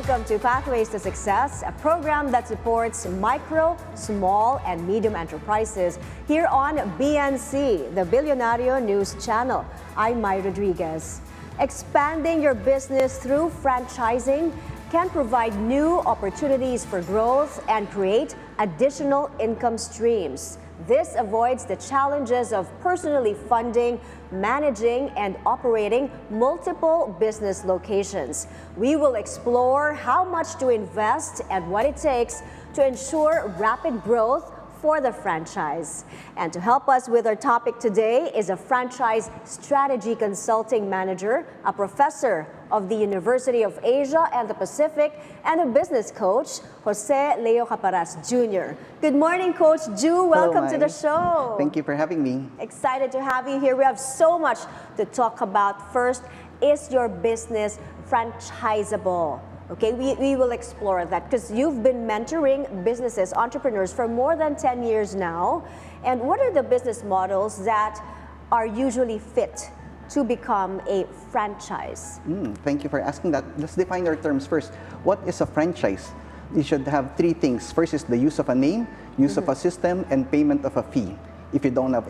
welcome to Pathways to Success, a program that supports micro, small, and medium enterprises here on BNC, the Bilyonaryo News Channel. I'm Mai Rodriguez. Expanding your business through franchising can provide new opportunities for growth and create additional income streams. This avoids the challenges of personally funding, managing, and operating multiple business locations. We will explore how much to invest and what it takes to ensure rapid growth for the franchise. And to help us with our topic today is a franchise strategy consulting manager, a professor of the University of Asia and the Pacific, and a business coach, Jose Leo Caparas Jr. Good morning, Coach Ju. Welcome to the show. Thank you for having me. Excited to have you here. We have so much to talk about. First, is your business franchisable? Okay, we will explore that because you've been mentoring businesses, entrepreneurs for more than 10 years now. And what are the business models that are usually fit to become a franchise? Thank you for asking that. Let's define our terms first. What is a franchise? You should have three things. First is the use of a name, use of a system, and payment of a fee. If you don't have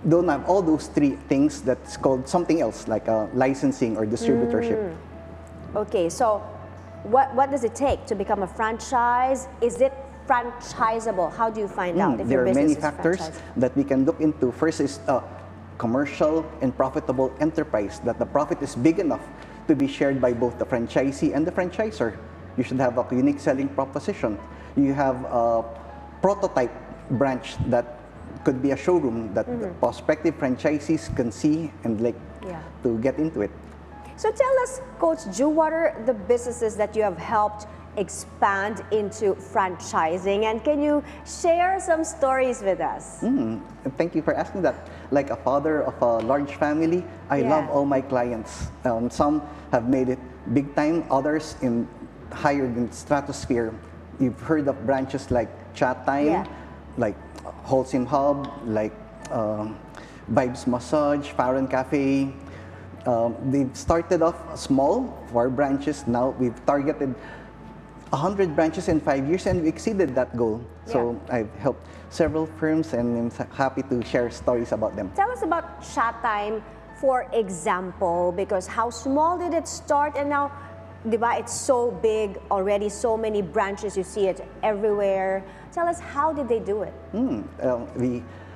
don't have all those three things, that's called something else, like licensing or distributorship. Okay, so what does it take to become a franchise? Is it franchisable? How do you find out if there your are business many is factors franchisable? that we can look into. First is commercial and profitable enterprise, that the profit is big enough to be shared by both the franchisee and the franchisor. You should have a unique selling proposition. You have a prototype branch that could be a showroom that the prospective franchisees can see and like to get into it. So tell us, Coach Ju, what are the businesses that you have helped expand into franchising? And can you share some stories with us? Thank you for asking that. Like a father of a large family, I love all my clients. Some have made it big time, others higher than stratosphere. You've heard of branches like Chat Time, like Wholesome Hub, like Vibes Massage, Farron Cafe. They've started off small, 4 branches. Now we've targeted 100 branches in 5 years, and we exceeded that goal. So I've helped several firms, and I'm happy to share stories about them. Tell us about Chat Time, for example, because how small did it start, and now, diba, it's so big already, so many branches, you see it everywhere. Tell us, how did they do it?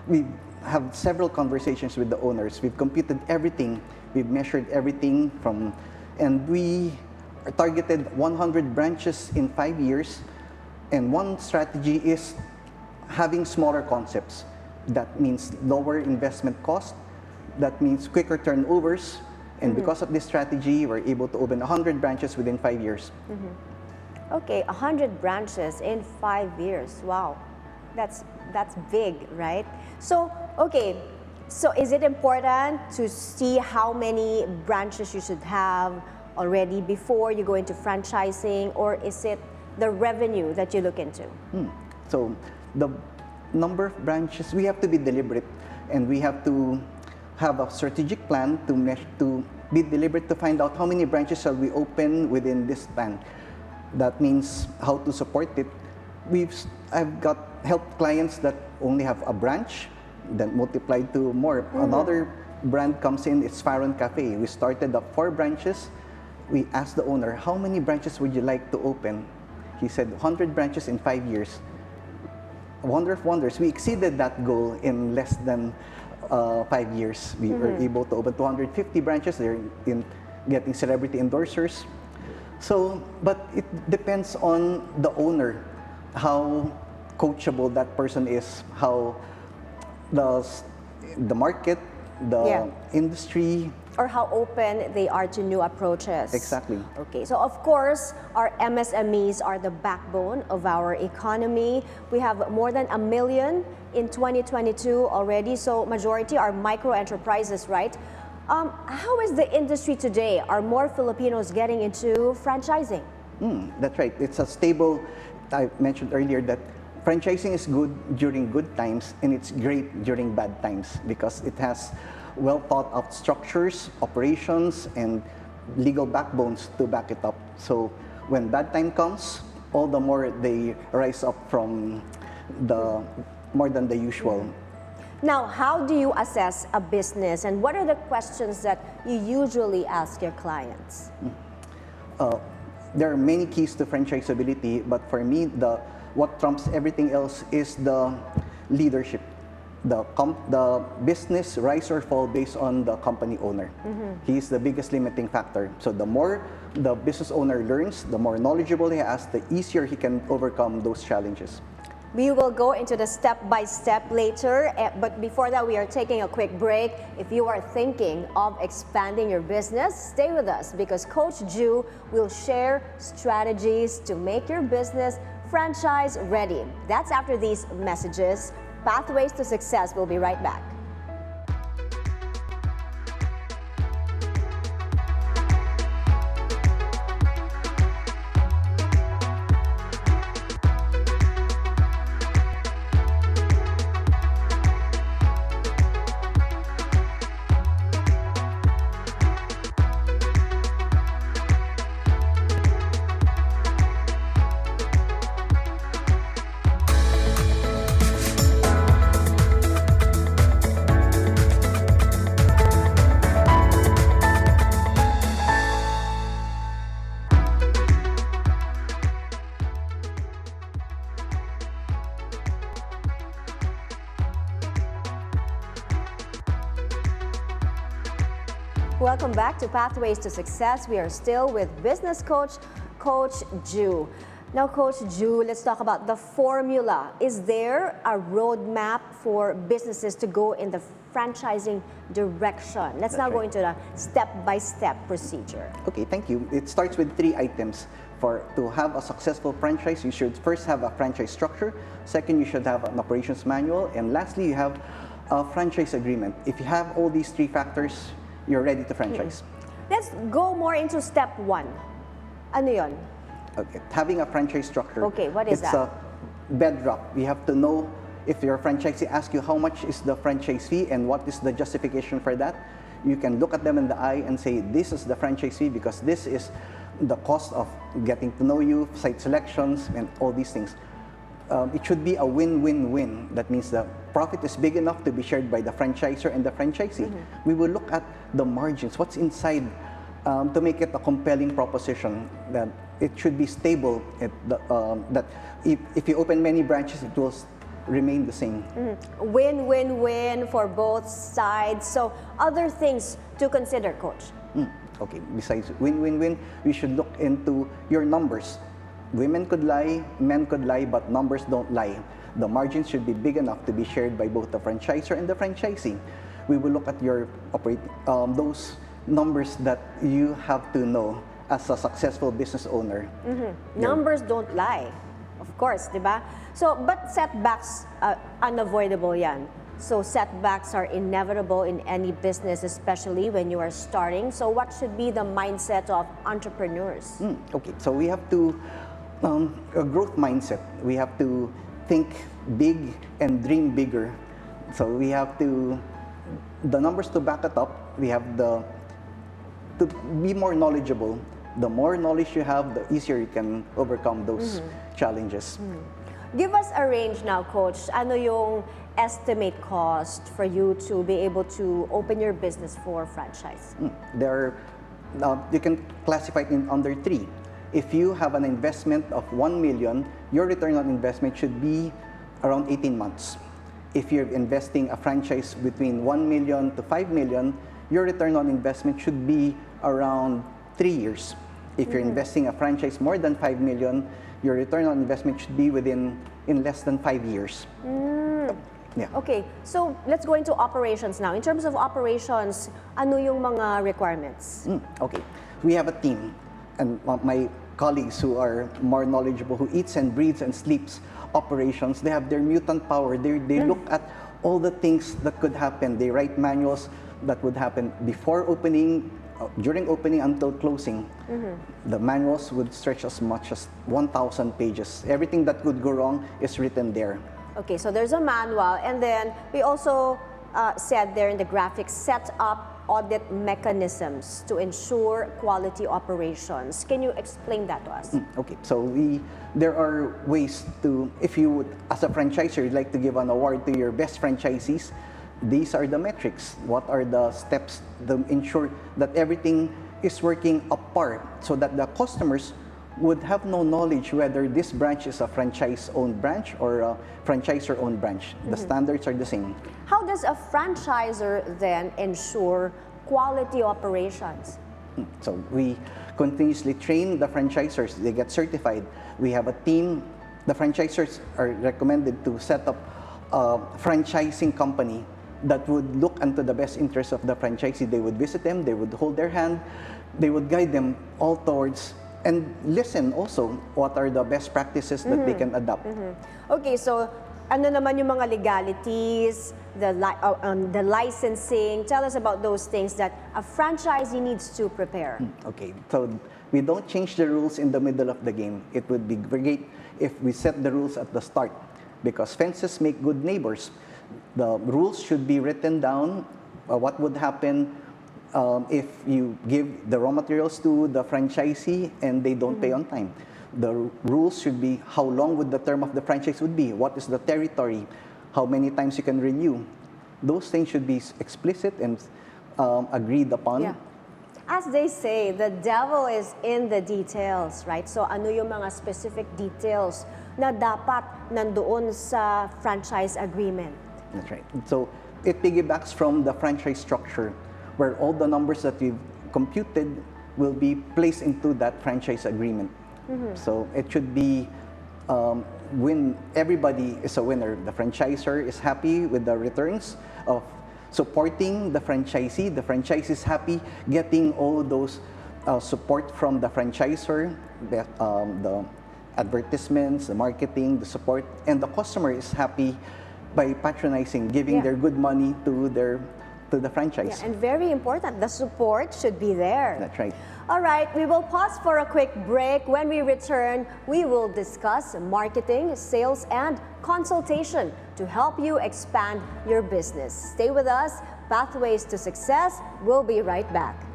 We have several conversations with the owners. We've computed everything. We've measured everything and we targeted 100 branches in 5 years. And one strategy is having smaller concepts. That means lower investment cost. That means quicker turnovers. And because of this strategy, we're able to open 100 branches within 5 years. Okay, 100 branches in 5 years. Wow, that's big, right? So, okay. So is it important to see how many branches you should have already before you go into franchising, or is it the revenue that you look into? So the number of branches, we have to be deliberate, and we have to have a strategic plan to be deliberate to find out how many branches shall we open within this plan. That means how to support it. I've got helped clients that only have a branch, then multiplied to more. Another brand comes in, it's Farron Cafe. We started up 4 branches. We asked the owner, how many branches would you like to open? He said 100 branches in 5 years. Wonder of wonders, we exceeded that goal in less than 5 years. We were able to open 250 branches. They're getting celebrity endorsers. So, but it depends on the owner, how coachable that person is, how the market, the industry, or how open they are to new approaches. Exactly. Okay, so of course, our MSMEs are the backbone of our economy. We have more than 1 million in 2022 already, so majority are micro enterprises, right? How is the industry today? Are more Filipinos getting into franchising? That's right. It's a stable, I mentioned earlier that franchising is good during good times, and it's great during bad times because it has well thought out structures, operations, and legal backbones to back it up. So when bad time comes, all the more they rise up from the more than the usual. Now, how do you assess a business, and what are the questions that you usually ask your clients? There are many keys to franchisability, but for me, what trumps everything else is the leadership. The business rise or fall based on the company owner. He is the biggest limiting factor. So the more the business owner learns, the more knowledgeable he has, the easier he can overcome those challenges. We will go into the step-by-step later, but before that, we are taking a quick break. If you are thinking of expanding your business, stay with us because Coach Ju will share strategies to make your business franchise ready. That's after these messages. Pathways to Success. We'll be right back. Welcome back to Pathways to Success. We are still with business coach, Coach Ju. Now, Coach Ju, let's talk about the formula. Is there a roadmap for businesses to go in the franchising direction? Let's now go into the step-by-step procedure. Okay, thank you. It starts with 3 items. To have a successful franchise, you should first have a franchise structure. Second, you should have an operations manual. And lastly, you have a franchise agreement. If you have all these 3 factors, you're ready to franchise. Let's go more into step 1. Ano yun? Okay, having a franchise structure. Okay, what is that? It's a bedrock. You have to know if your franchisee asks you how much is the franchise fee and what is the justification for that. You can look at them in the eye and say, this is the franchise fee because this is the cost of getting to know you, site selections, and all these things. It should be a win-win-win. That means the profit is big enough to be shared by the franchisor and the franchisee. We will look at the margins, what's inside, to make it a compelling proposition that it should be stable. That if you open many branches, it will remain the same. Win-win-win for both sides. So other things to consider, Coach. Okay, besides win-win-win, we should look into your numbers. Women could lie, men could lie, but numbers don't lie. The margins should be big enough to be shared by both the franchisor and the franchisee. We will look at your those numbers that you have to know as a successful business owner. Numbers don't lie, of course, di ba? So, but setbacks, unavoidable yan. So setbacks are inevitable in any business, especially when you are starting. So what should be the mindset of entrepreneurs? Okay, so we have to, a growth mindset. We have to think big and dream bigger. So we have to, the numbers to back it up, we have to be more knowledgeable. The more knowledge you have, the easier you can overcome those challenges. Give us a range now, Coach. Ano yung estimate cost for you to be able to open your business for franchise? You can classify it in under 3. If you have an investment of 1 million, your return on investment should be around 18 months. If you're investing a franchise between 1 million to 5 million, your return on investment should be around 3 years. If you're investing a franchise more than 5 million, your return on investment should be in less than 5 years. Yeah. Okay, so let's go into operations now. In terms of operations, ano yung mga requirements? Okay, we have a team, and my colleagues who are more knowledgeable, who eats and breathes and sleeps operations, they have their mutant power. They look at all the things that could happen. They write manuals that would happen before opening, during opening until closing. The manuals would stretch as much as 1,000 pages. Everything that could go wrong is written there. Okay, so there's a manual, and then we also said there in the graphics, set up audit mechanisms to ensure quality operations. Can you explain that to us? Okay, so there are ways to, if you would, as a franchisor, you'd like to give an award to your best franchisees, these are the metrics. What are the steps to ensure that everything is working apart so that the customers would have no knowledge whether this branch is a franchise-owned branch or a franchisor-owned branch. The standards are the same. How does a franchisor then ensure quality operations? So we continuously train the franchisors. They get certified. We have a team. The franchisors are recommended to set up a franchising company that would look into the best interests of the franchisee. They would visit them. They would hold their hand. They would guide them all towards and listen also what are the best practices that they can adopt. Okay, so ano naman yung mga legalities, the licensing? Tell us about those things that a franchisee needs to prepare. Okay, so we don't change the rules in the middle of the game. It would be great if we set the rules at the start, because fences make good neighbors. The rules should be written down. What would happen if you give the raw materials to the franchisee and they don't pay on time? The rules should be how long would the term of the franchise would be, what is the territory, how many times you can renew. Those things should be explicit and agreed upon. Yeah. As they say, the devil is in the details, right? So ano yung mga specific details na dapat nandoon sa franchise agreement? That's right. So it piggybacks from the franchise structure, where all the numbers that we've computed will be placed into that franchise agreement. So it should be when everybody is a winner. The franchisor is happy with the returns of supporting the franchisee is happy getting all those support from the franchisor, the advertisements, the marketing, the support, and the customer is happy by patronizing, giving their good money to the franchise. Yeah, and very important, the support should be there. That's right. All right, we will pause for a quick break. When we return, we will discuss marketing, sales, and consultation to help you expand your business. Stay with us. Pathways to Success. We'll be right back.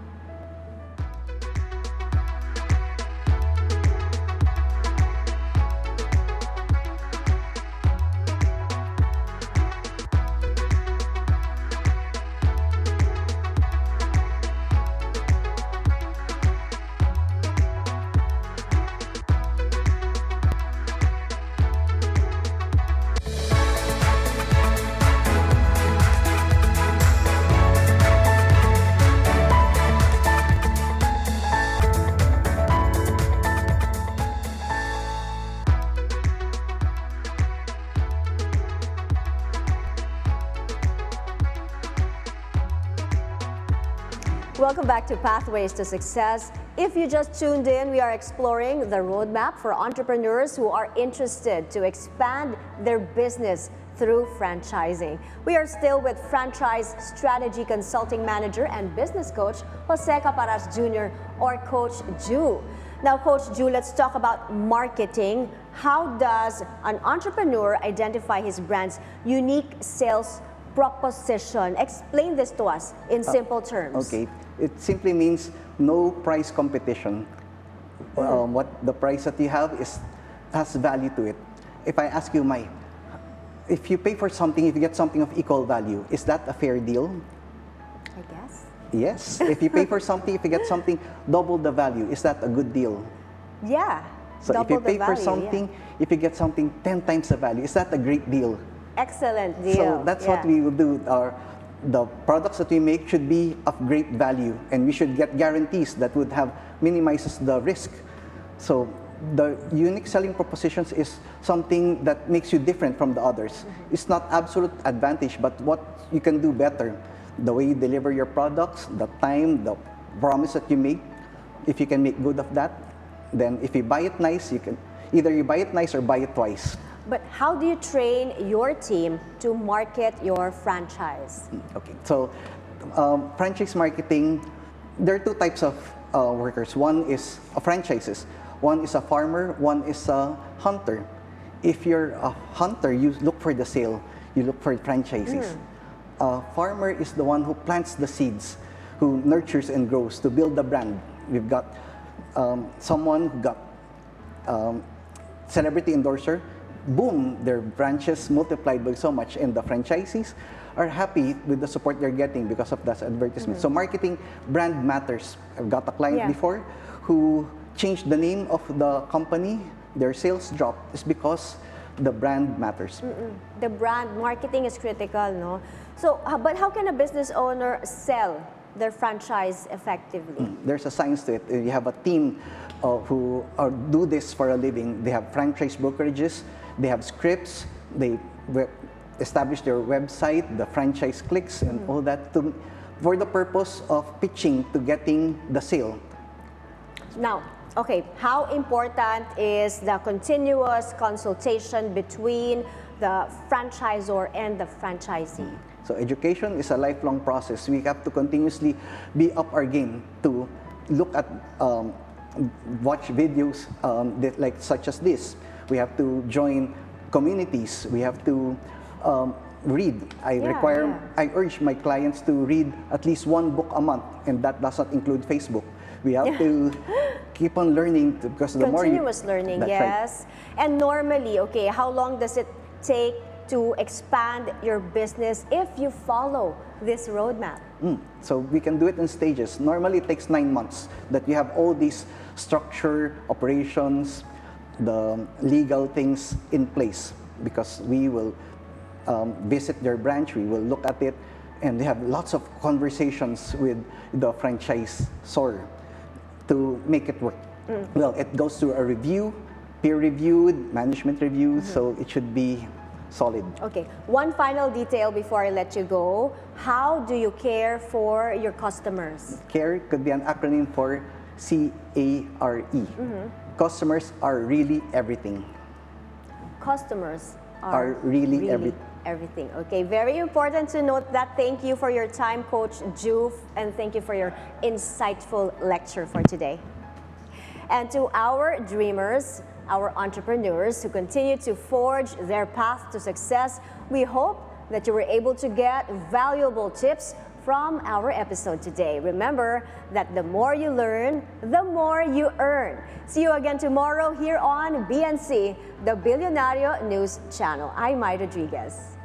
Welcome back to Pathways to Success. If you just tuned in, we are exploring the roadmap for entrepreneurs who are interested to expand their business through franchising. We are still with Franchise Strategy Consulting Manager and Business Coach, Jose Caparas Jr. or Coach Ju. Now, Coach Ju, let's talk about marketing. How does an entrepreneur identify his brand's unique sales proposition? Explain this to us in simple terms. Okay. It simply means no price competition. What the price that you have has value to it. If I ask you, Mai, if you pay for something, if you get something of equal value, is that a fair deal? I guess. Yes. If you pay for something, if you get something double the value, is that a good deal? Yeah. So if you pay for something, if you get something 10 times the value, is that a great deal? Excellent deal. So that's what we will do. The products that we make should be of great value, and we should get guarantees that would have minimizes the risk. So the unique selling propositions is something that makes you different from the others. It's not absolute advantage, but what you can do better. The way you deliver your products, the time, the promise that you make. If you can make good of that, then if you buy it nice, you can either you buy it nice or buy it twice. But how do you train your team to market your franchise? Okay, so franchise marketing, there are two types of workers. One is franchises. One is a farmer, one is a hunter. If you're a hunter, you look for the sale, you look for franchises. a farmer is the one who plants the seeds, who nurtures and grows to build the brand. We've got someone who got celebrity endorser, boom, their branches multiplied by so much, and the franchisees are happy with the support they're getting because of that advertisement. So marketing, brand matters. I've got a client before who changed the name of the company. Their sales dropped is because the brand matters. The brand marketing is critical, no? So, but how can a business owner sell their franchise effectively? There's a science to it. You have a team who do this for a living. They have franchise brokerages, they have scripts, they establish their website, the franchise clicks, and all that for the purpose of pitching to getting the sale. Now, okay, how important is the continuous consultation between the franchisor and the franchisee? So education is a lifelong process. We have to continuously be up our game to look at, watch videos such as this. We have to join communities. We have to read. I urge my clients to read at least one book a month, and that does not include Facebook. We have to keep on learning because the more continuous learning, yes. Right. And normally, okay, how long does it take to expand your business if you follow this roadmap? So we can do it in stages. Normally it takes 9 months that you have all these structure, operations, the legal things in place, because we will visit their branch, we will look at it, and we have lots of conversations with the franchisor to make it work. Well, it goes through a review, peer-reviewed, management review, so it should be solid. Okay, one final detail before I let you go. How do you care for your customers? CARE could be an acronym for C-A-R-E. Customers are really everything. Customers are really everything. Okay, very important to note that. Thank you for your time, Coach Ju, and thank you for your insightful lecture for today. And to our dreamers, our entrepreneurs who continue to forge their path to success, we hope that you were able to get valuable tips from our episode today. Remember that the more you learn, the more you earn. See you again tomorrow here on BNC, the Bilyonaryo News Channel. I'm Mai Rodriguez.